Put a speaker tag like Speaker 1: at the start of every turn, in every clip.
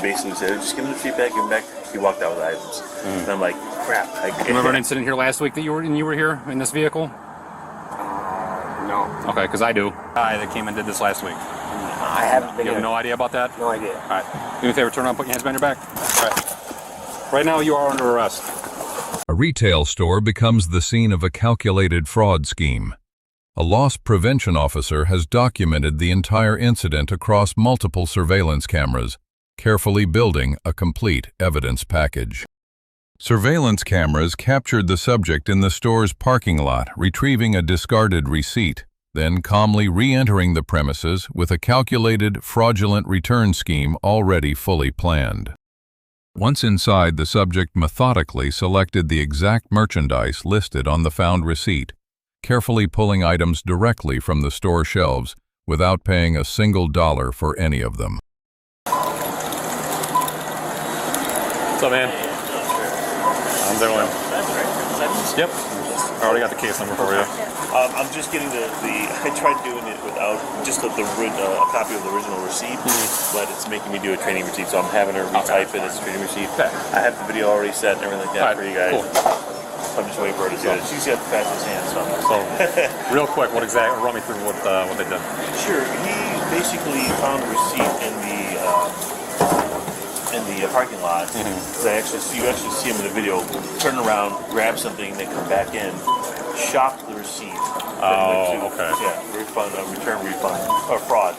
Speaker 1: basically said, just give him the feedback, give him back. He walked out with items. And I'm like, crap.
Speaker 2: Remember an incident here last week that you were here in this vehicle?
Speaker 3: No.
Speaker 2: Okay, because I do. Guy that came and did this last week.
Speaker 3: I haven't been
Speaker 2: You have
Speaker 3: here.
Speaker 2: no idea about that?
Speaker 3: No idea.
Speaker 2: All right. Do me a favor, turn around, put your hands behind your back. All right. Right now, you are under arrest.
Speaker 4: A retail store becomes the scene of a calculated fraud scheme. A loss prevention officer has documented the entire incident across multiple surveillance cameras, carefully building a complete evidence package. Surveillance cameras captured the subject in the store's parking lot, retrieving a discarded receipt, then calmly re-entering the premises with a calculated, fraudulent return scheme already fully planned. Once inside, the subject methodically selected the exact merchandise listed on the found receipt, carefully pulling items directly from the store shelves without paying a single dollar for any of them.
Speaker 2: What's up, man? I'm doing. Yep. I already got the case number for you.
Speaker 1: I'm just getting I tried doing it without just a copy of the original receipt, but it's making me do a training receipt, so I'm having her retype it as a training receipt.
Speaker 2: Okay.
Speaker 1: I have the video already set and everything like that for you guys.
Speaker 2: Cool.
Speaker 1: I'm just waiting for her to do it. She's got the fastest hands. So
Speaker 2: real quick, run me through what they did.
Speaker 1: Sure. He basically found a receipt in the parking lot. So you actually see him in the video. Turn around, grab something, then come back in, shop the receipt.
Speaker 2: Oh, okay.
Speaker 1: Yeah, refund, return refund, or fraud.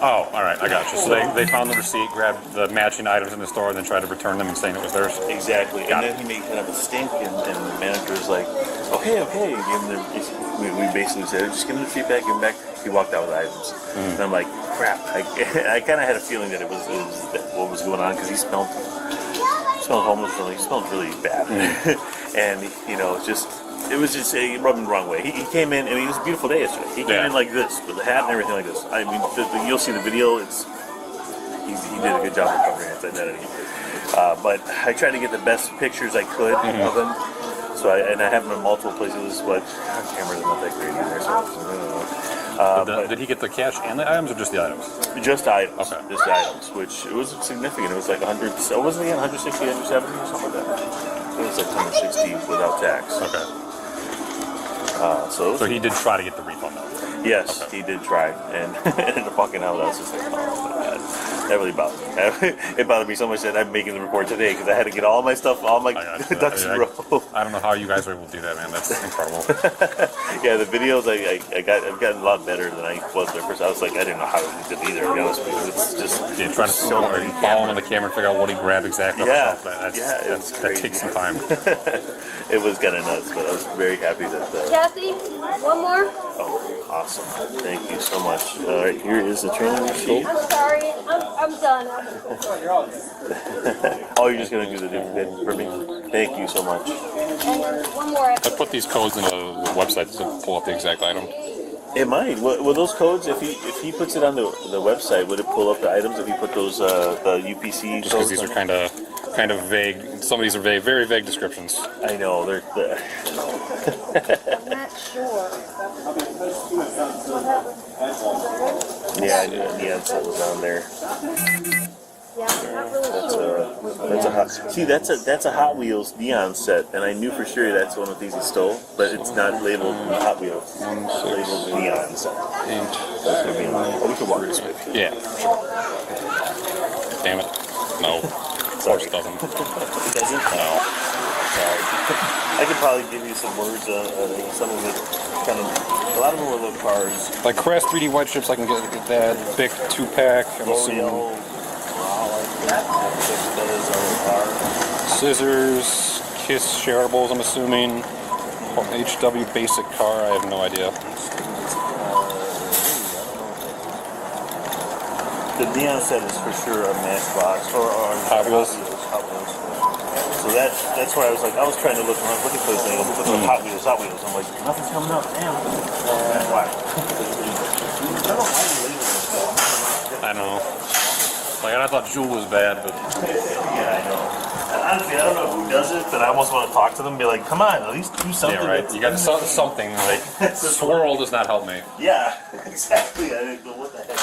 Speaker 2: Oh, all right, I got you. So they found the receipt, grabbed the matching items in the store, and then tried to return them and saying it was theirs?
Speaker 1: Exactly. And then he made kind of a stink, and the manager's like, okay. We basically said, just give him the feedback, give him back. He walked out with items. And I'm like, crap. I kind of had a feeling that it was what was going on, because he smelled homeless, he smelled really bad. And, it was just it rubbed him the wrong way. He came in, and it was a beautiful day yesterday. He came in like this, with the hat and everything like this. I mean, you'll see the video. He did a good job of covering his identity. But I tried to get the best pictures I could of him. So I have him in multiple places, but cameras are not that great either. So,
Speaker 2: did he get the cash and the items, or just the items?
Speaker 1: Just items.
Speaker 2: Okay.
Speaker 1: Just the items, which it was significant. It was like 100. So wasn't it 160, 170 or something like that? It was like 160 without tax.
Speaker 2: Okay.
Speaker 1: So
Speaker 2: he did try to get the refund though?
Speaker 1: Yes,
Speaker 2: okay.
Speaker 1: He did try, and in the fucking hell, I was just like, oh, that really bothered me. It bothered me so much that I'm making the report today, because I had to get all my stuff, all my ducks in a row.
Speaker 2: I don't know how you guys were able to do that, man. That's incredible.
Speaker 1: Yeah, the videos I've gotten a lot better than I was there first. I was like, I didn't know how to do it either, to be honest with you. It's just
Speaker 2: trying to follow him on the camera and figure out what he grabbed exactly.
Speaker 1: Yeah,
Speaker 2: that takes some time.
Speaker 1: It was kind of nuts, but I was very happy that.
Speaker 5: Kathy, one more.
Speaker 1: Oh, awesome! Thank you so much. All right, here is the training receipt.
Speaker 5: I'm sorry, I'm done.
Speaker 1: Oh, you're just gonna do the bit for me? Thank you so much.
Speaker 5: And one more.
Speaker 2: I put these codes in the website to pull up the exact item.
Speaker 1: It might. Will those codes, if he puts it on the website, would it pull up the items if he put those the UPC
Speaker 2: just because these are kind of vague. Some of these are very vague descriptions.
Speaker 1: I know they're
Speaker 5: I'm not sure.
Speaker 1: yeah, neon set was on there.
Speaker 5: Yeah, I'm not really sure.
Speaker 1: That's a Hot Wheels neon set, and I knew for sure that's one of these he stole, but it's not labeled Hot Wheels. It's labeled neon set. Oh, we can walk this way.
Speaker 2: Yeah. Damn it. No. Of course it doesn't.
Speaker 1: It doesn't?
Speaker 2: No.
Speaker 1: Sorry. I could probably give you some words. Some of it kind of. A lot of them were little cards.
Speaker 2: Like Crash 3D white strips, I can get that. Big 2-pack. I'm assuming. Scissors, Kiss shareables, I'm assuming. HW basic car, I have no idea.
Speaker 1: The neon set is for sure a Matchbox or
Speaker 2: Hot Wheels.
Speaker 1: So that's why I was trying to look around, looking for this thing. I'm looking for Hot Wheels. I'm like, nothing's coming up. Damn. Why?
Speaker 2: I don't know. Like, I thought Jewel was bad, but...
Speaker 1: Yeah, I know. Honestly, I don't know who does it, but I almost want to talk to them and be like, come on, at least do something.
Speaker 2: Yeah, right. You got something. Like, swirl does not help me.
Speaker 1: Yeah, exactly. I didn't know what the heck.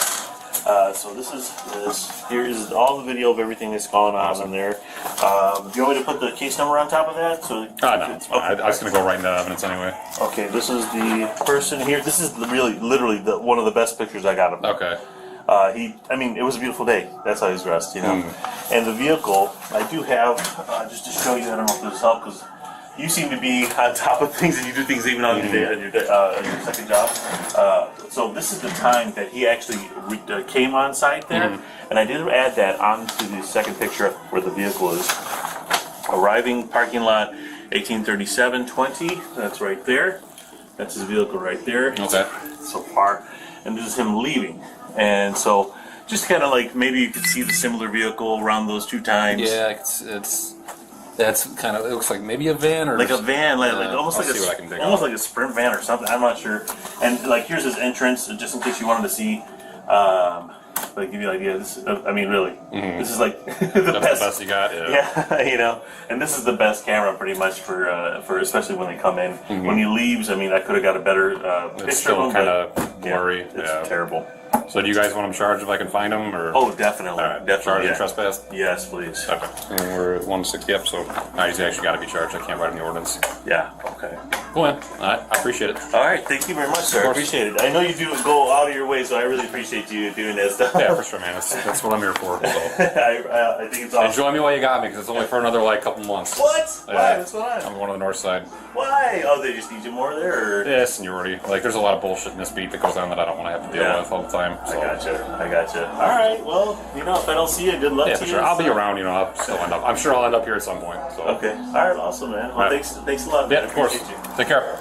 Speaker 1: So this is this. Here is all the video of everything that's going on in there. Do you want me to put the case number on top of that? So
Speaker 2: No, it's fine. I was going to go right into evidence anyway.
Speaker 1: Okay, this is the person here. This is literally one of the best pictures I got of him.
Speaker 2: Okay.
Speaker 1: I mean, it was a beautiful day. That's how he's dressed, you know. And the vehicle, I do have, just to show you, I don't know if this helps, because you seem to be on top of things and you do things even on your second job. So this is the time that he actually came on site there, and I did add that onto the second picture where the vehicle is. Arriving parking lot 1837-20, that's right there. That's his vehicle right there.
Speaker 2: Okay.
Speaker 1: So far. And this is him leaving. And so just kind of like maybe you could see the similar vehicle around those two times.
Speaker 2: Yeah, that's kind of, it looks like maybe a van or
Speaker 1: like a van, like almost like a sprint van or something. I'm not sure. And like here's his entrance, just in case you wanted to see. Like give you an idea. This, I mean, really, this is like the best
Speaker 2: you got.
Speaker 1: Yeah, you know. And this is the best camera, pretty much for especially when they come in. When he leaves, I mean, I could have got a better picture.
Speaker 2: It's still
Speaker 1: of him,
Speaker 2: kind of blurry.
Speaker 1: It's terrible.
Speaker 2: So do you guys want him charged if I can find him, or?
Speaker 1: Oh, definitely.
Speaker 2: All right,
Speaker 1: definitely.
Speaker 2: Charged and trespass.
Speaker 1: Yes, please.
Speaker 2: Okay. And we're at 160 up, so he's actually got to be charged. I can't write in the ordinance.
Speaker 1: Yeah. Okay.
Speaker 2: Go in. All right. I appreciate it.
Speaker 1: All right. Thank you very much, sir. I appreciate it. I know you do go out of your way, so I really appreciate you doing that stuff.
Speaker 2: Yeah, for sure, man. That's what I'm here for. So.
Speaker 1: I think it's awesome.
Speaker 2: Enjoy me while you got me, because it's only for another couple months.
Speaker 1: What? Why? What's going on?
Speaker 2: I'm going to the north side.
Speaker 1: Why? Oh, they just need you more there? Or?
Speaker 2: Yeah, seniority. There's a lot of bullshit in this beat that goes on that I don't want to have to deal with all the time. So.
Speaker 1: I gotcha. All right. Well, if I don't see you, good luck to you.
Speaker 2: Yeah, for sure. I'll be around. I'll still end up. I'm sure I'll end up here at some point. So.
Speaker 1: Okay. All right. Awesome, man. Well, thanks a lot. Man.
Speaker 2: Yeah, of course. Take care.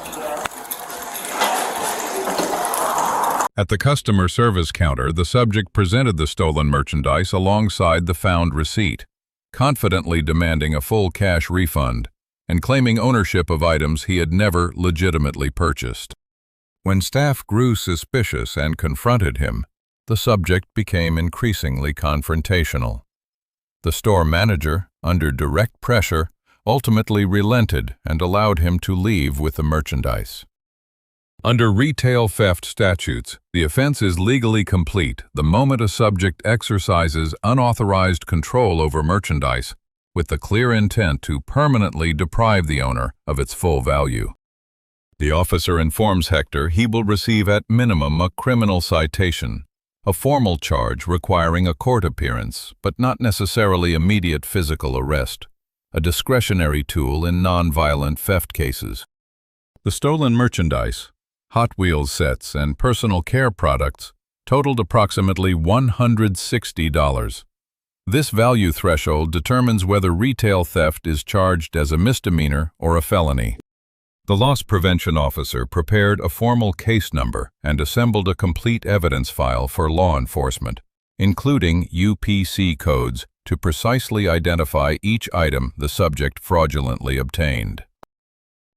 Speaker 4: At the customer service counter, the subject presented the stolen merchandise alongside the found receipt, confidently demanding a full cash refund and claiming ownership of items he had never legitimately purchased. When staff grew suspicious and confronted him, the subject became increasingly confrontational. The store manager, under direct pressure, ultimately relented and allowed him to leave with the merchandise. Under retail theft statutes, the offense is legally complete the moment a subject exercises unauthorized control over merchandise with the clear intent to permanently deprive the owner of its full value. The officer informs Hector he will receive at minimum a criminal citation, a formal charge requiring a court appearance, but not necessarily immediate physical arrest, a discretionary tool in non-violent theft cases. The stolen merchandise, Hot Wheels sets, and personal care products totaled approximately $160. This value threshold determines whether retail theft is charged as a misdemeanor or a felony. The loss prevention officer prepared a formal case number and assembled a complete evidence file for law enforcement, including UPC codes to precisely identify each item the subject fraudulently obtained.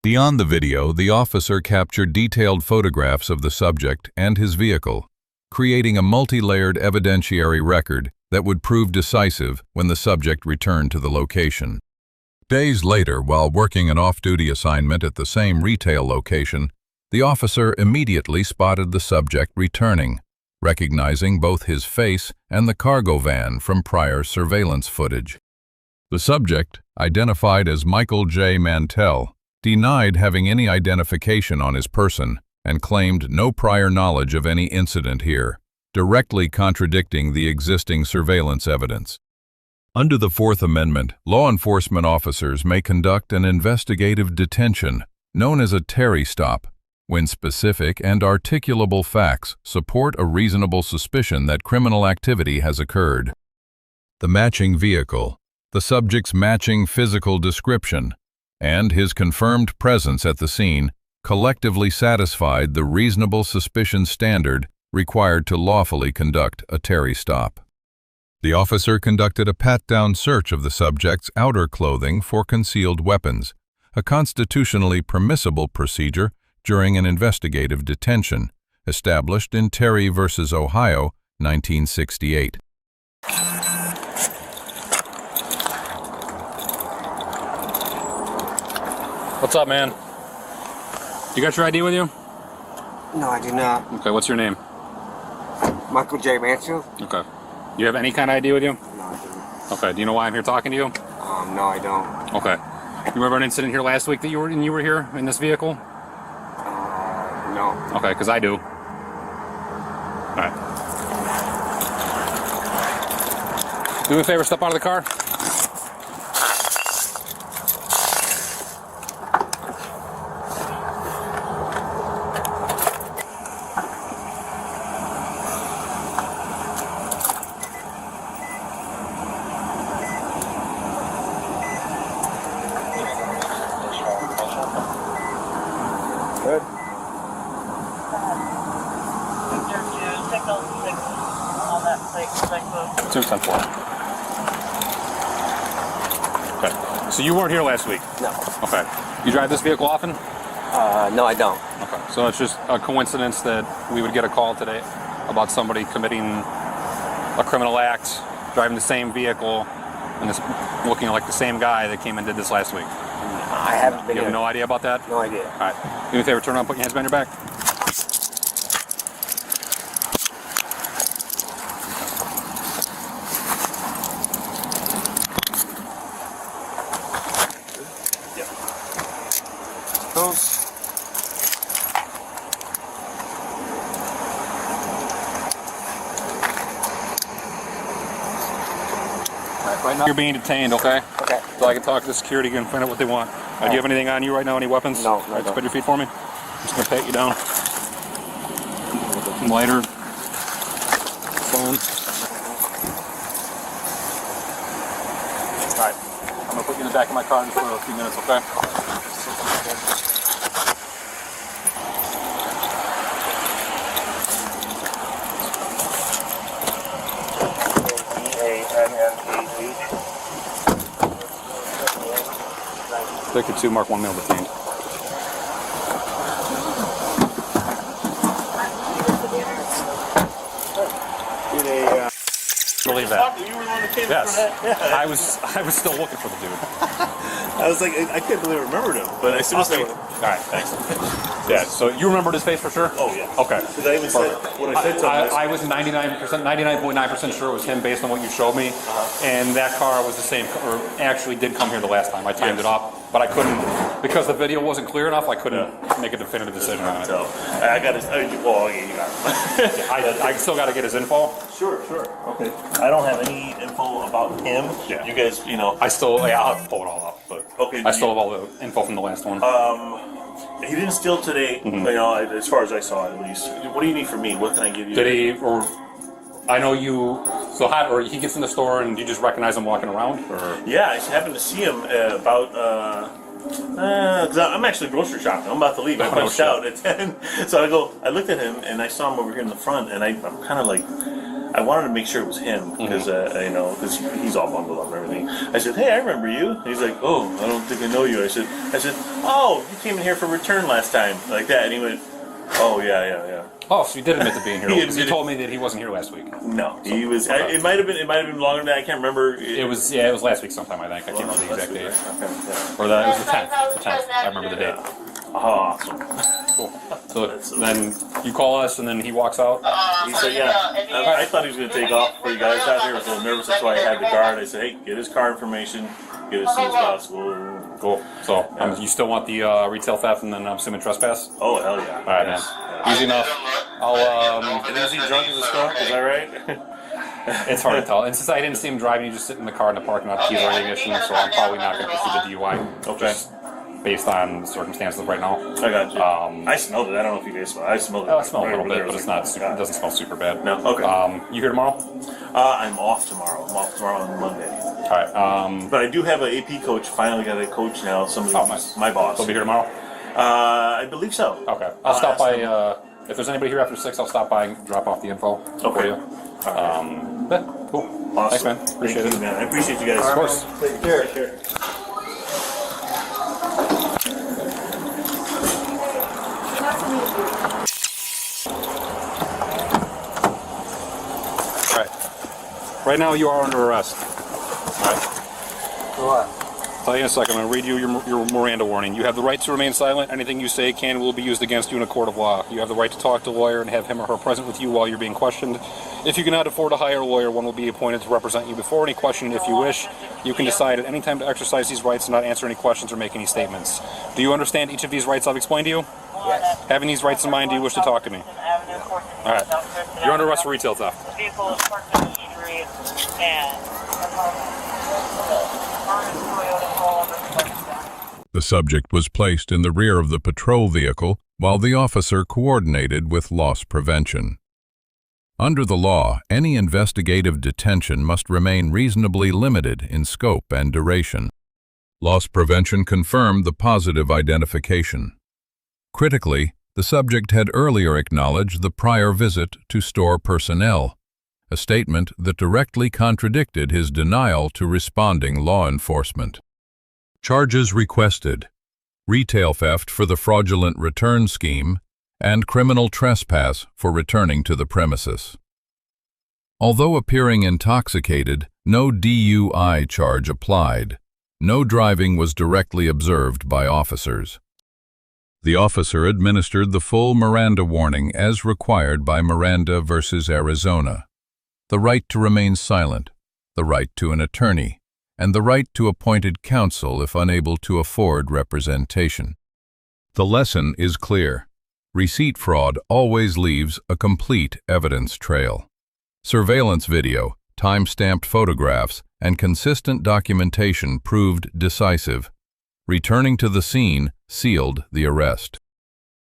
Speaker 4: Beyond the video, the officer captured detailed photographs of the subject and his vehicle, creating a multi-layered evidentiary record that would prove decisive when the subject returned to the location. Days later, while working an off-duty assignment at the same retail location, the officer immediately spotted the subject returning, recognizing both his face and the cargo van from prior surveillance footage. The subject, identified as Michael J. Mantell, denied having any identification on his person and claimed no prior knowledge of any incident here, directly contradicting the existing surveillance evidence. Under the Fourth Amendment, law enforcement officers may conduct an investigative detention, known as a Terry stop, when specific and articulable facts support a reasonable suspicion that criminal activity has occurred. The matching vehicle, the subject's matching physical description, and his confirmed presence at the scene collectively satisfied the reasonable suspicion standard required to lawfully conduct a Terry stop. The officer conducted a pat-down search of the subject's outer clothing for concealed weapons, a constitutionally permissible procedure during an investigative detention, established in Terry v. Ohio, 1968.
Speaker 2: What's up, man? You got your ID with you?
Speaker 3: No, I do not.
Speaker 2: Okay, what's your name?
Speaker 3: Michael J. Mansfield?
Speaker 2: Okay. You have any kind of ID with you?
Speaker 3: No, I don't.
Speaker 2: Okay. Do you know why I'm here talking to you?
Speaker 3: No, I don't.
Speaker 2: Okay. You remember an incident here last week that you were here in this vehicle?
Speaker 3: No.
Speaker 2: Okay, because I do. All right. Do me a favor, step out of the car.
Speaker 1: Good.
Speaker 2: Two 10-4. Okay. So you weren't here last week?
Speaker 3: No.
Speaker 2: Okay. You drive this vehicle often?
Speaker 3: No, I don't.
Speaker 2: Okay. So it's just a coincidence that we would get a call today about somebody committing a criminal act, driving the same vehicle, and it's looking like the same guy that came and did this last week.
Speaker 3: I haven't been
Speaker 2: You have
Speaker 3: here.
Speaker 2: no idea about that?
Speaker 3: No idea.
Speaker 2: All right. Do me a favor, turn around, put your hands behind your back. Those. Right now you're being detained, okay?
Speaker 3: Okay.
Speaker 2: So I can talk to the security and find out what they want. Do you have anything on you right now? Any weapons?
Speaker 3: No, I
Speaker 2: All right,
Speaker 3: don't.
Speaker 2: spread your feet for me. I'm just gonna pat you down. Some lighter. Phone. All right. I'm gonna put you in the back of my car just for a few minutes, okay? Ticket 2, mark 1 male detained. Believe that.
Speaker 1: You were the one that came
Speaker 2: Yes.
Speaker 1: for that? Yeah.
Speaker 2: I was still looking for the dude.
Speaker 1: I was like, I couldn't believe I remembered him. But as soon as
Speaker 2: All right, thanks. Yeah, so you remember his face for sure?
Speaker 1: Oh, yeah.
Speaker 2: Okay.
Speaker 1: Because I even said, when I said something,
Speaker 2: I was 99.9% sure it was him based on what you showed me, and that car was the same, or actually did come here the last time. I timed it up, but I couldn't, because the video wasn't clear enough, I couldn't make a definitive decision on it.
Speaker 1: so I got his, well, yeah, you got it.
Speaker 2: I still got to get his info.
Speaker 1: Sure. Okay. I don't have any info about him.
Speaker 2: Yeah.
Speaker 1: You guys,
Speaker 2: I'll pull it all up, but
Speaker 1: Okay,
Speaker 2: I still have all the info from the last one.
Speaker 1: he didn't steal today, as far as I saw at least. What do you need from me? What can I give you?
Speaker 2: Did he, or I know you, so how, or he gets in the store and you just recognize him walking around, or?
Speaker 1: Yeah, I happened to see him because I'm actually grocery shopping. I'm about to leave. I punched out at 10. So I looked at him and I saw him over here in the front, and I'm kind of like, I wanted to make sure it was him because because he's all bundled up and everything. I said, "Hey, I remember you." And he's like, "Oh, I don't think I know you." I said, "Oh, you came in here for return last time," like that. And he went, "Oh yeah."
Speaker 2: Oh, so you did admit to being here.
Speaker 1: He
Speaker 2: Because he
Speaker 1: admitted-
Speaker 2: told me that he wasn't here last week.
Speaker 1: No, he was.
Speaker 2: Okay.
Speaker 1: It might have been longer than that. I can't remember.
Speaker 2: It was last week sometime, I think. I can't remember the exact date.
Speaker 1: Okay, yeah.
Speaker 2: Or it was the 10th. The 10th. I remember the date.
Speaker 1: Awesome.
Speaker 2: Cool. So then you call us, and then he walks out.
Speaker 1: He said, "Yeah." I thought he was going to take off for you guys out there. I was a little nervous. That's why I had the guard. I said, "Hey, get his car information. Get it as soon as possible."
Speaker 2: Cool. So you still want the retail theft, and then I'm assuming trespass?
Speaker 1: Oh hell yeah!
Speaker 2: All right, man. Easy enough. I'll.
Speaker 1: And is he drunk as a skunk? Is that right?
Speaker 2: It's hard to tell. And since I didn't see him driving, he just sitting in the car in the parking lot, keys are ignition, so I'm probably not going to pursue the DUI.
Speaker 1: Okay.
Speaker 2: Just based on circumstances right now.
Speaker 1: I got you. I smelled it. I don't know if you guys smelled it. I smelled it.
Speaker 2: I smell a little
Speaker 1: over
Speaker 2: bit,
Speaker 1: there.
Speaker 2: but it's not. Super, it doesn't smell super bad.
Speaker 1: No. Okay.
Speaker 2: You here tomorrow?
Speaker 1: I'm off tomorrow. I'm off tomorrow on Monday.
Speaker 2: All right.
Speaker 1: But I do have an AP coach. Finally got a coach now. Somebody,
Speaker 2: Nice.
Speaker 1: my boss.
Speaker 2: He'll be here tomorrow.
Speaker 1: I believe so.
Speaker 2: Okay. I'll stop
Speaker 1: ask
Speaker 2: by.
Speaker 1: him.
Speaker 2: If there's anybody here after 6, I'll stop by and drop off the info for you. Yeah, cool.
Speaker 1: Awesome.
Speaker 2: Thanks, man. Appreciate
Speaker 1: Thank
Speaker 2: it.
Speaker 1: you, man. I appreciate you guys.
Speaker 2: Of course.
Speaker 1: Take care. Take care.
Speaker 2: All right. Right now, you are under arrest. All right.
Speaker 3: For what?
Speaker 2: Tell you in a second. I'm going to read you your Miranda warning. You have the right to remain silent. Anything you say can and will be used against you in a court of law. You have the right to talk to a lawyer and have him or her present with you while you're being questioned. If you cannot afford to hire a lawyer, one will be appointed to represent you before any question. If you wish, you can decide at any time to exercise these rights and not answer any questions or make any statements. Do you understand each of these rights I've explained to you?
Speaker 3: Yes.
Speaker 2: Having these rights in mind, do you wish to talk to me? All right. You're under arrest for retail theft.
Speaker 6: The vehicle is parked on the street and
Speaker 4: The subject was placed in the rear of the patrol vehicle while the officer coordinated with loss prevention. Under the law, any investigative detention must remain reasonably limited in scope and duration. Loss prevention confirmed the positive identification. Critically, the subject had earlier acknowledged the prior visit to store personnel, a statement that directly contradicted his denial to responding law enforcement. Charges requested: retail theft for the fraudulent return scheme and criminal trespass for returning to the premises. Although appearing intoxicated, no DUI charge applied. No driving was directly observed by officers. The officer administered the full Miranda warning as required by Miranda v. Arizona. The right to remain silent, the right to an attorney, and the right to appointed counsel if unable to afford representation. The lesson is clear. Receipt fraud always leaves a complete evidence trail. Surveillance video, time-stamped photographs, and consistent documentation proved decisive. Returning to the scene sealed the arrest.